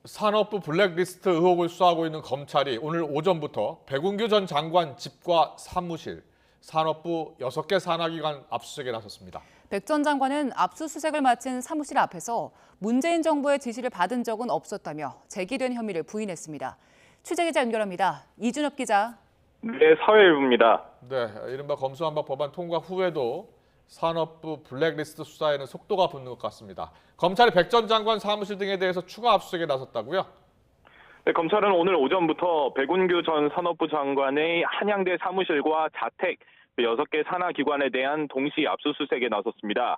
산업부 블랙리스트 의혹을 수사하고 있는 검찰이 오늘 오전부터 백운규 전 장관 집과 사무실, 산업부 6개 산하기관 압수수색에 나섰습니다. 백 전 장관은 압수수색을 마친 사무실 앞에서 문재인 정부의 지시를 받은 적은 없었다며 제기된 혐의를 부인했습니다. 취재기자 연결합니다. 이준엽 기자. 네, 사회일부입니다. 네, 이른바 검수완박 법안 통과 후에도 산업부 블랙리스트 수사에는 속도가 붙는 것 같습니다. 검찰이 백 전 장관 사무실 등에 대해서 추가 압수수색에 나섰다고요? 네, 검찰은 오늘 오전부터 백운규 전 산업부 장관의 한양대 사무실과 자택 6개 산하기관에 대한 동시 압수수색에 나섰습니다.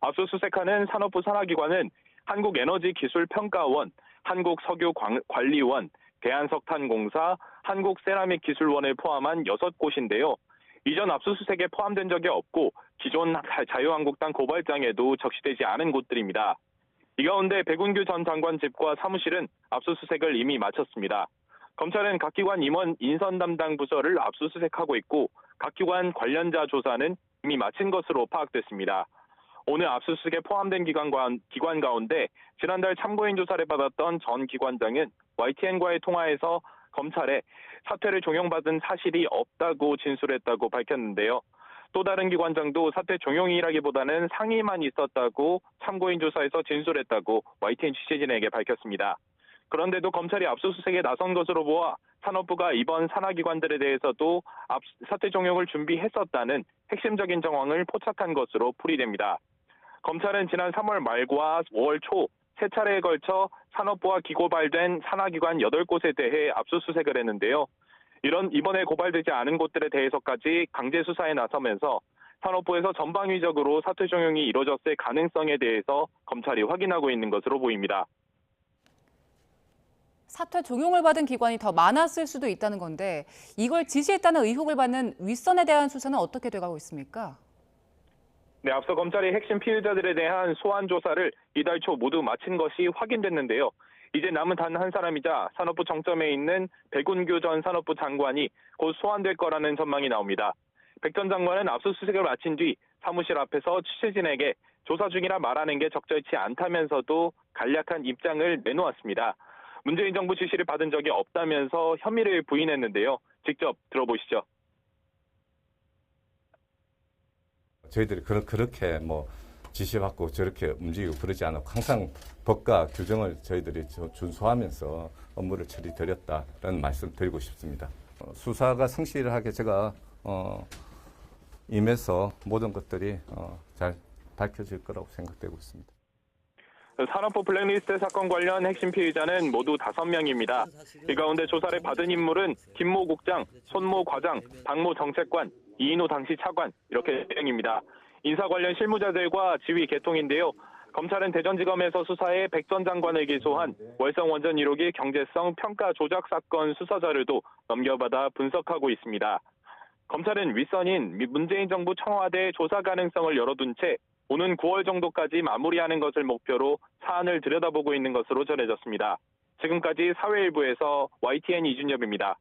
압수수색하는 산업부 산하기관은 한국에너지기술평가원, 한국석유관리원, 대한석탄공사, 한국세라믹기술원을 포함한 6곳인데요. 이전 압수수색에 포함된 적이 없고 기존 자유한국당 고발장에도 적시되지 않은 곳들입니다. 이 가운데 백운규 전 장관 집과 사무실은 압수수색을 이미 마쳤습니다. 검찰은 각 기관 임원 인선 담당 부서를 압수수색하고 있고 각 기관 관련자 조사는 이미 마친 것으로 파악됐습니다. 오늘 압수수색에 포함된 기관 가운데 지난달 참고인 조사를 받았던 전 기관장은 YTN과의 통화에서 검찰에 사퇴를 종용받은 사실이 없다고 진술했다고 밝혔는데요. 또 다른 기관장도 사퇴 종용이라기보다는 상의만 있었다고 참고인 조사에서 진술했다고 YTN 취재진에게 밝혔습니다. 그런데도 검찰이 압수수색에 나선 것으로 보아 산업부가 이번 산하기관들에 대해서도 사퇴 종용을 준비했었다는 핵심적인 정황을 포착한 것으로 풀이됩니다. 검찰은 지난 3월 말과 5월 초 세 차례에 걸쳐 산업부와 기고발된 산하기관 8곳에 대해 압수수색을 했는데요. 이번에 고발되지 않은 곳들에 대해서까지 강제 수사에 나서면서 산업부에서 전방위적으로 사퇴 종용이 이루어졌을 가능성에 대해서 검찰이 확인하고 있는 것으로 보입니다. 사퇴 종용을 받은 기관이 더 많았을 수도 있다는 건데 이걸 지시했다는 의혹을 받는 윗선에 대한 수사는 어떻게 돼가고 있습니까? 네, 앞서 검찰이 핵심 피의자들에 대한 소환 조사를 이달 초 모두 마친 것이 확인됐는데요. 이제 남은 단 한 사람이자 산업부 정점에 있는 백운규 전 산업부 장관이 곧 소환될 거라는 전망이 나옵니다. 백 전 장관은 압수수색을 마친 뒤 사무실 앞에서 취재진에게 조사 중이라 말하는 게 적절치 않다면서도 간략한 입장을 내놓았습니다. 문재인 정부 지시를 받은 적이 없다면서 혐의를 부인했는데요. 직접 들어보시죠. 저희들이 그렇게 지시받고 저렇게 움직이고 그러지 않았고 항상 법과 규정을 저희들이 준수하면서 업무를 처리드렸다라는 말씀 드리고 싶습니다. 수사가 성실하게 제가 임해서 모든 것들이 잘 밝혀질 거라고 생각되고 있습니다. 산업부 블랙리스트 사건 관련 핵심 피의자는 모두 5명입니다. 이 가운데 조사를 받은 인물은 김모 국장, 손모 과장, 박모 정책관, 이인호 당시 차관 이렇게 4명입니다. 인사 관련 실무자들과 지위 개통인데요. 검찰은 대전지검에서 수사해 백 전 장관을 기소한 월성원전 1호기 경제성 평가 조작 사건 수사 자료도 넘겨받아 분석하고 있습니다. 검찰은 윗선인 문재인 정부 청와대 조사 가능성을 열어둔 채 오는 9월 정도까지 마무리하는 것을 목표로 사안을 들여다보고 있는 것으로 전해졌습니다. 지금까지 사회일부에서 YTN 이준엽입니다.